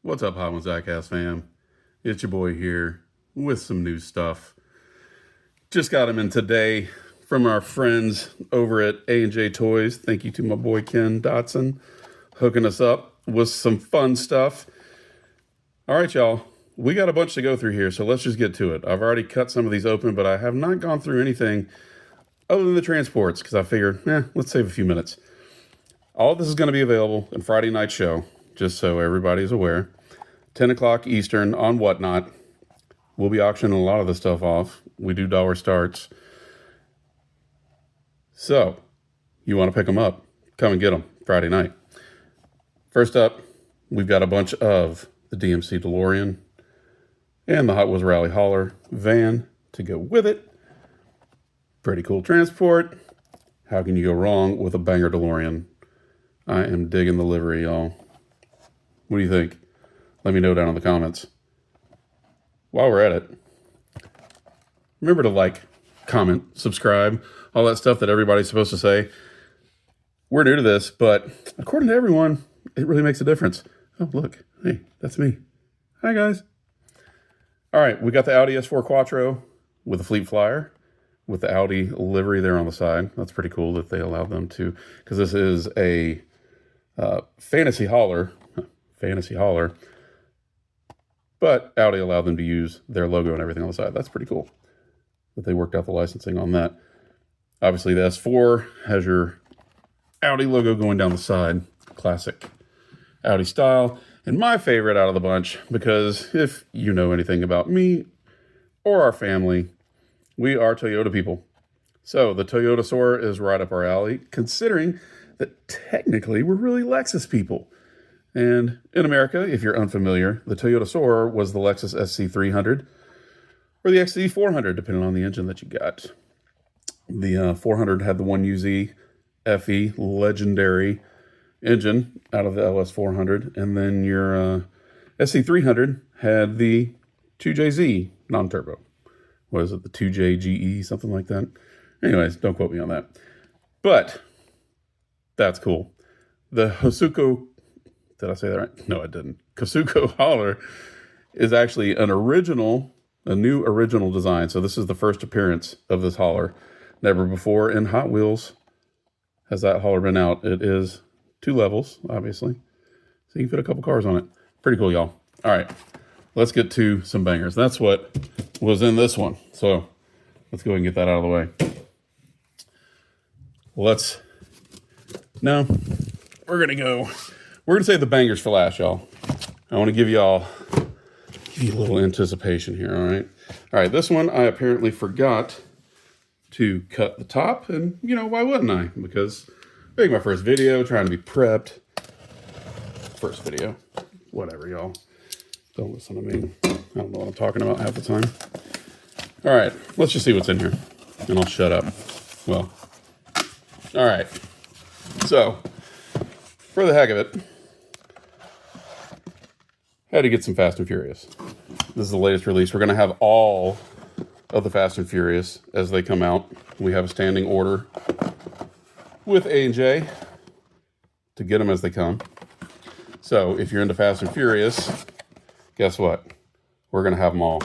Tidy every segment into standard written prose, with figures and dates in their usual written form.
What's up, Hot Ones Diecast fam? It's your boy here with some new stuff. Just got them in today from our friends over at A&J Toys. Thank you to my boy Ken Dotson hooking us up with some fun stuff. All right, y'all. We got a bunch to go through here, so let's just get to it. I've already cut some of these open, but I have not gone through anything other than the transports because I figured, let's save a few minutes. All this is going to be available in Friday night show, just so everybody's aware. 10 o'clock Eastern on Whatnot. We'll be auctioning a lot of the stuff off. We do dollar starts. So, you want to pick them up, come and get them Friday night. First up, we've got a bunch of the DMC DeLorean and the Hot Wheels Rally Hauler van to go with it. Pretty cool transport. How can you go wrong with a banger DeLorean? I am digging the livery, y'all. What do you think? Let me know down in the comments. While we're at it, remember to like, comment, subscribe, all that stuff that everybody's supposed to say. We're new to this, but according to everyone, it really makes a difference. Oh, look. Hey, that's me. Hi, guys. All right, we got the Audi S4 Quattro with the Fleet Flyer, with the Audi livery there on the side. That's pretty cool that they allowed them to, because this is a fantasy hauler, but Audi allowed them to use their logo and everything on the side. That's pretty cool that they worked out the licensing on that. Obviously, the S4 has your Audi logo going down the side. Classic Audi style. And my favorite out of the bunch, because if you know anything about me or our family, we are Toyota people. So the Toyota Soarer is right up our alley, considering that technically we're really Lexus people. And in America, if you're unfamiliar, the Toyota Soarer was the Lexus SC300 or the XC400, depending on the engine that you got. The 400 had the 1UZ FE legendary engine out of the LS400, and then your SC300 had the 2JZ non-turbo. What is it, the 2JGE, something like that? Anyways, don't quote me on that. But that's cool. The Hosuko, did I say that right? No, I didn't. Kasuko Hauler is actually a new original design. So this is the first appearance of this hauler. Never before in Hot Wheels has that hauler been out. It is 2 levels, obviously. So you can fit a couple cars on it. Pretty cool, y'all. All right, let's get to some bangers. That's what was in this one. So let's go ahead and get that out of the way. We're going to save the bangers for last, y'all. I want to give you a little anticipation here, all right? All right, this one I apparently forgot to cut the top, and, why wouldn't I? Because making my first video, trying to be prepped. First video. Whatever, y'all. Don't listen to me. I don't know what I'm talking about half the time. All right, let's just see what's in here, and I'll shut up. Well, all right. So, for the heck of it, had to get some Fast and Furious. This is the latest release. We're going to have all of the Fast and Furious as they come out. We have a standing order with A&J to get them as they come. So if you're into Fast and Furious, guess what? We're going to have them all.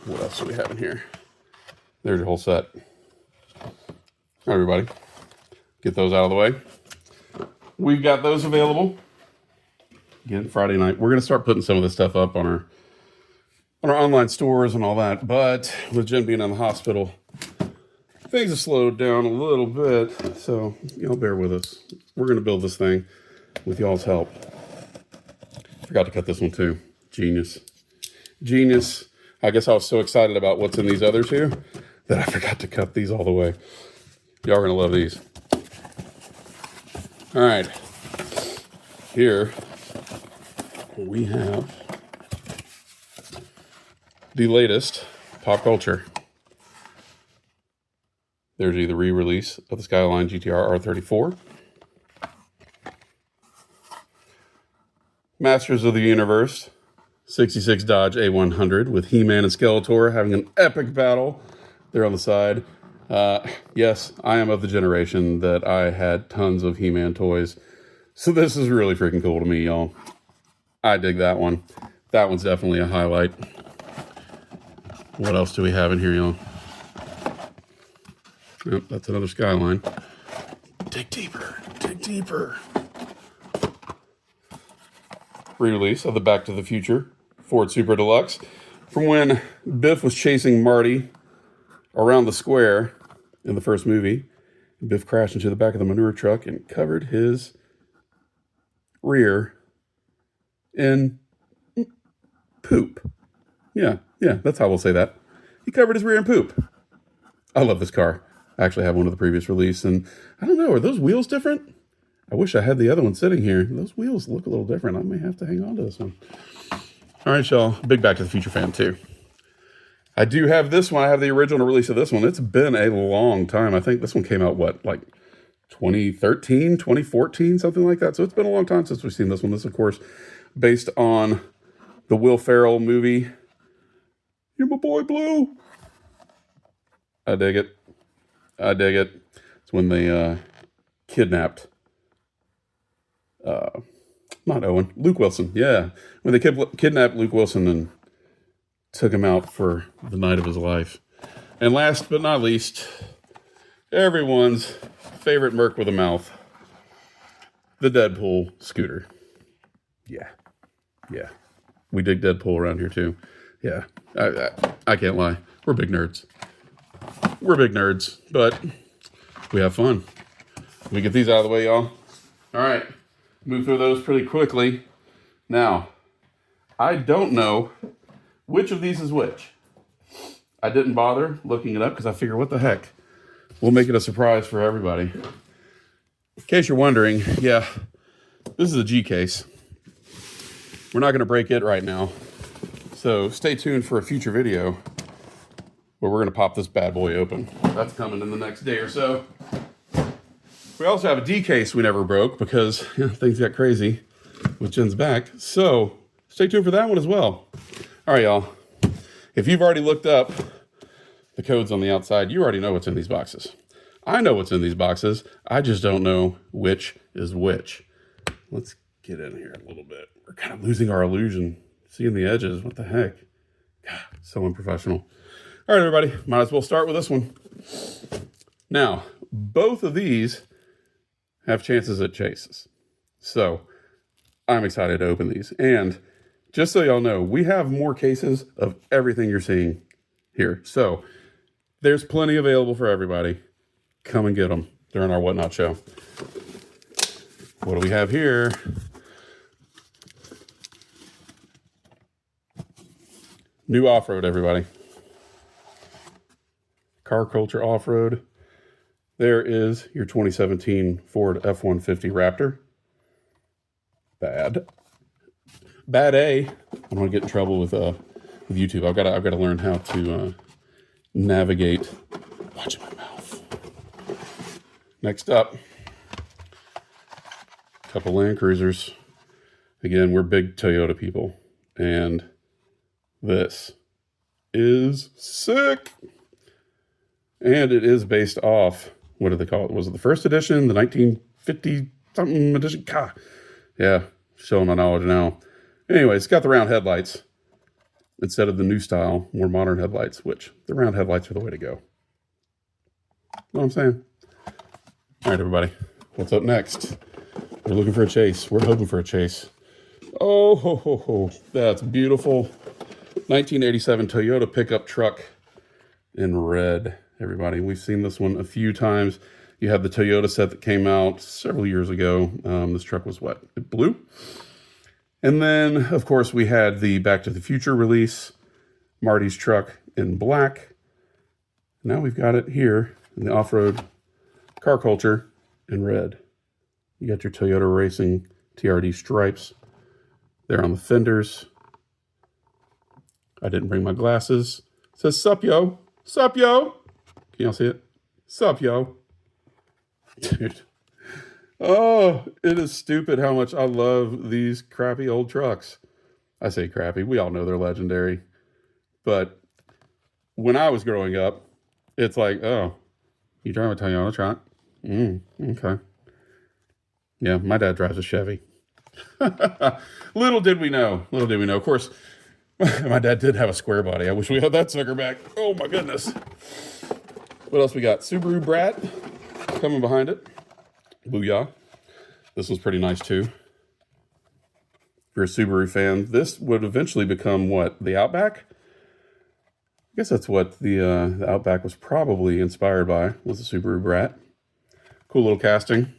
What else do we have in here? There's your whole set. All right, everybody. Get those out of the way. We've got those available. Again, Friday night. We're going to start putting some of this stuff up on our online stores and all that. But with Jen being in the hospital, things have slowed down a little bit. So, bear with us. We're going to build this thing with y'all's help. Forgot to cut this one too. Genius. I guess I was so excited about what's in these other two that I forgot to cut these all the way. Y'all are going to love these. All right. Here we have the latest pop culture. There's the re-release of the Skyline GTR R34. Masters of the Universe 66 Dodge A100 with He-Man and Skeletor having an epic battle there on the side. Yes, I am of the generation that I had tons of He-Man toys So this is really freaking cool to me, y'all. I dig that one. That one's definitely a highlight. What else do we have in here, y'all? Yep, that's another Skyline. Dig deeper, dig deeper. Re-release of the Back to the Future Ford Super Deluxe from when Biff was chasing Marty around the square in the first movie. Biff crashed into the back of the manure truck and covered his rear in poop. Yeah, that's how we'll say that. He covered his rear in poop. I love this car. I actually have one of the previous release, and I don't know, are those wheels different? I wish I had the other one sitting here. Those wheels look a little different. I may have to hang on to this one. All right, y'all. Big Back to the Future fan, too. I do have this one. I have the original release of this one. It's been a long time. I think this one came out, like 2013, 2014, something like that. So it's been a long time since we've seen this one. This, of course, based on the Will Ferrell movie. You're my boy, Blue. I dig it. It's when they kidnapped, not Owen, Luke Wilson. Yeah, when they kidnapped Luke Wilson and took him out for the night of his life. And last but not least, everyone's favorite Merc with a mouth, the Deadpool scooter. Yeah. We dig Deadpool around here too. Yeah, I can't lie. We're big nerds, but we have fun. We get these out of the way, y'all. All right, move through those pretty quickly. Now, I don't know which of these is which. I didn't bother looking it up because I figure, what the heck? We'll make it a surprise for everybody. In case you're wondering, yeah, this is a G case. We're not going to break it right now. So stay tuned for a future video where we're going to pop this bad boy open. That's coming in the next day or so. We also have a D case we never broke because things got crazy with Jen's back. So stay tuned for that one as well. All right, y'all. If you've already looked up the codes on the outside, you already know what's in these boxes. I know what's in these boxes. I just don't know which is which. Let's get in here a little bit. We're kind of losing our illusion. Seeing the edges. What the heck? God, so unprofessional. All right, everybody. Might as well start with this one. Now, both of these have chances at chases. So I'm excited to open these. And just so y'all know, we have more cases of everything you're seeing here. So there's plenty available for everybody. Come and get them during our Whatnot show. What do we have here? New off-road, everybody. Car Culture Off-Road. There is your 2017 Ford F-150 Raptor. Bad A. I don't want to get in trouble with YouTube. I've got to learn how to navigate. Watch my mouth. Next up, a couple Land Cruisers. Again, we're big Toyota people, and this is sick. And it is based off, what do they call it? Was it the first edition? The 1950 something edition? God. Yeah, showing my knowledge now. Anyway, it's got the round headlights instead of the new style, more modern headlights, which the round headlights are the way to go. Know what I'm saying? All right, everybody. What's up next? We're looking for a chase. We're hoping for a chase. Oh, ho, ho, ho. That's beautiful. 1987 Toyota pickup truck in red, everybody. We've seen this one a few times. You have the Toyota set that came out several years ago. This truck was what? Blue? And then, of course, we had the Back to the Future release, Marty's truck in black. Now we've got it here in the off-road Car Culture in red. You got your Toyota Racing TRD stripes there on the fenders. I didn't bring my glasses. It says, sup, yo. Sup, yo. Can y'all see it? Sup, yo. Dude. Oh, it is stupid how much I love these crappy old trucks. I say crappy. We all know they're legendary. But when I was growing up, it's like, oh, you drive a Toyota truck? Okay. Yeah, my dad drives a Chevy. Little did we know. Little did we know. Of course, my dad did have a square body. I wish we had that sucker back. Oh my goodness. What else we got? Subaru Brat coming behind it. Booyah. This was pretty nice too. If you're a Subaru fan, this would eventually become what? The Outback? I guess that's what the Outback was probably inspired by, was the Subaru Brat. Cool little casting.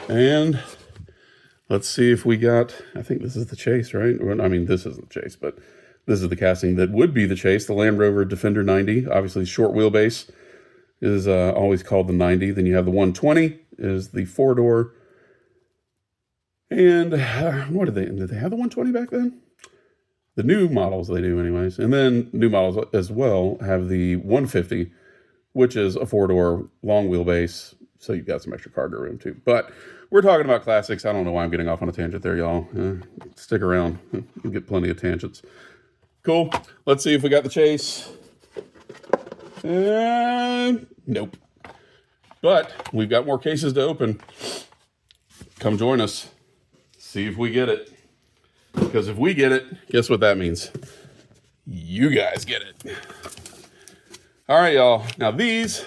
And let's see if we got, I think this is the Chase, right? I mean, this isn't the Chase, but this is the casting that would be the Chase, the Land Rover Defender 90. Obviously, short wheelbase is always called the 90. Then you have the 120, is the four-door. And what did they have the 120 back then? The new models they do anyways. And then new models as well have the 150, which is a four-door long wheelbase. So you've got some extra cargo room too. But we're talking about classics. I don't know why I'm getting off on a tangent there, y'all. Stick around. You'll get plenty of tangents. Cool. Let's see if we got the Chase. Nope. But we've got more cases to open. Come join us. See if we get it. Because if we get it, guess what that means? You guys get it. All right, y'all. Now these,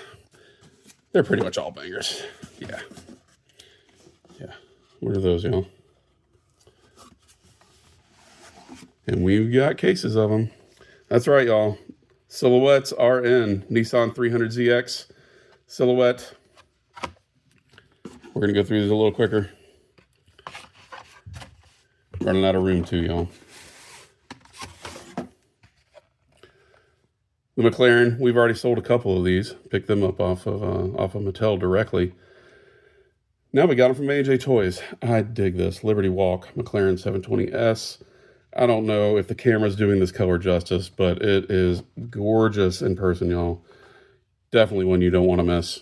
they're pretty much all bangers. Yeah. What are those, y'all? And we've got cases of them. That's right, y'all. Silhouettes RN, Nissan 300ZX Silhouette. We're going to go through these a little quicker. Running out of room too, y'all. The McLaren, we've already sold a couple of these. Picked them up off of Mattel directly. Now we got them from AJ Toys. I dig this. Liberty Walk, McLaren 720S. I don't know if the camera's doing this color justice, but it is gorgeous in person, y'all. Definitely one you don't want to miss.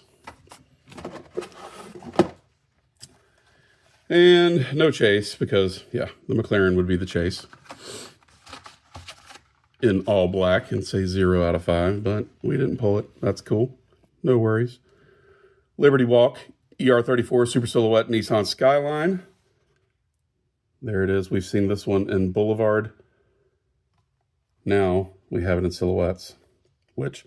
And no Chase, because, yeah, the McLaren would be the Chase. In all black and say 0 out of 5, but we didn't pull it. That's cool. No worries. Liberty Walk, ER34 Super Silhouette Nissan Skyline. There it is. We've seen this one in Boulevard. Now we have it in Silhouettes, which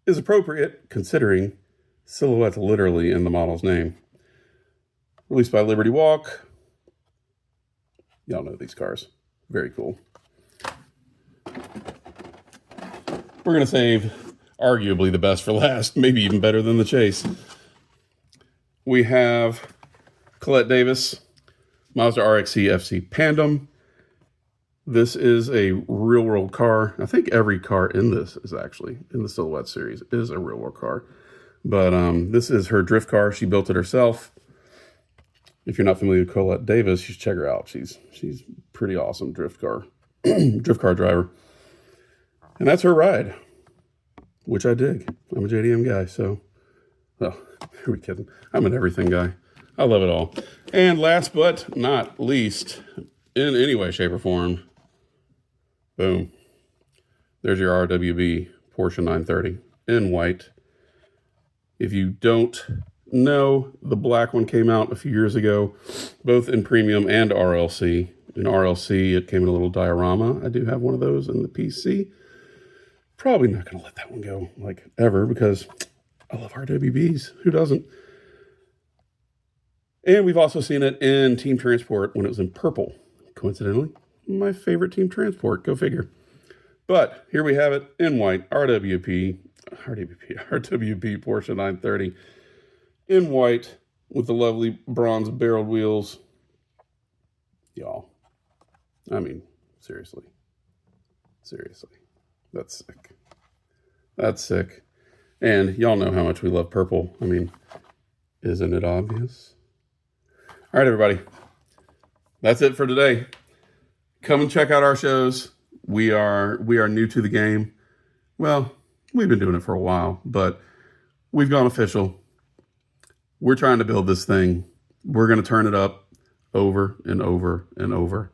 is appropriate considering Silhouette's literally in the model's name. Released by Liberty Walk. Y'all know these cars. Very cool. We're going to save arguably the best for last, maybe even better than the Chase. We have Colette Davis, Mazda RX-C FC Pandem. This is a real-world car. I think every car in this is actually, in the Silhouette series, is a real-world car. But this is her drift car. She built it herself. If you're not familiar with Colette Davis, you should check her out. She's pretty awesome drift car driver. And that's her ride, which I dig. I'm a JDM guy, so, well, who are we kidding? I'm an everything guy. I love it all. And last but not least, in any way, shape, or form, boom. There's your RWB Porsche 930 in white. If you don't know, the black one came out a few years ago, both in premium and RLC. In RLC, it came in a little diorama. I do have one of those in the PC. Probably not going to let that one go, like, ever, because I love RWBs. Who doesn't? And we've also seen it in Team Transport when it was in purple. Coincidentally, my favorite Team Transport. Go figure. But here we have it in white. RWB Porsche 930 in white with the lovely bronze barreled wheels. Y'all, I mean, seriously. That's sick. That's sick. And y'all know how much we love purple. I mean, isn't it obvious? All right, everybody. That's it for today. Come and check out our shows. We are new to the game. Well, we've been doing it for a while, but we've gone official. We're trying to build this thing. We're going to turn it up over and over and over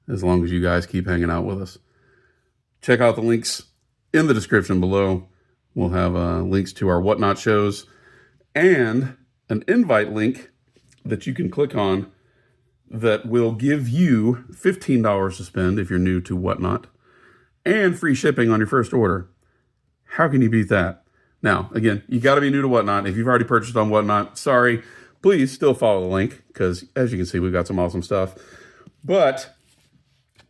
as long as you guys keep hanging out with us. Check out the links in the description below. We'll have links to our Whatnot shows and an invite link that you can click on that will give you $15 to spend if you're new to Whatnot and free shipping on your first order. How can you beat that? Now, again, you got to be new to Whatnot. If you've already purchased on Whatnot, sorry, please still follow the link because, as you can see, we've got some awesome stuff. But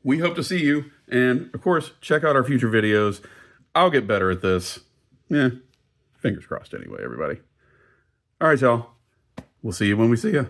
we hope to see you. And, of course, check out our future videos. I'll get better at this. Fingers crossed anyway, everybody. All right, y'all. We'll see you when we see you.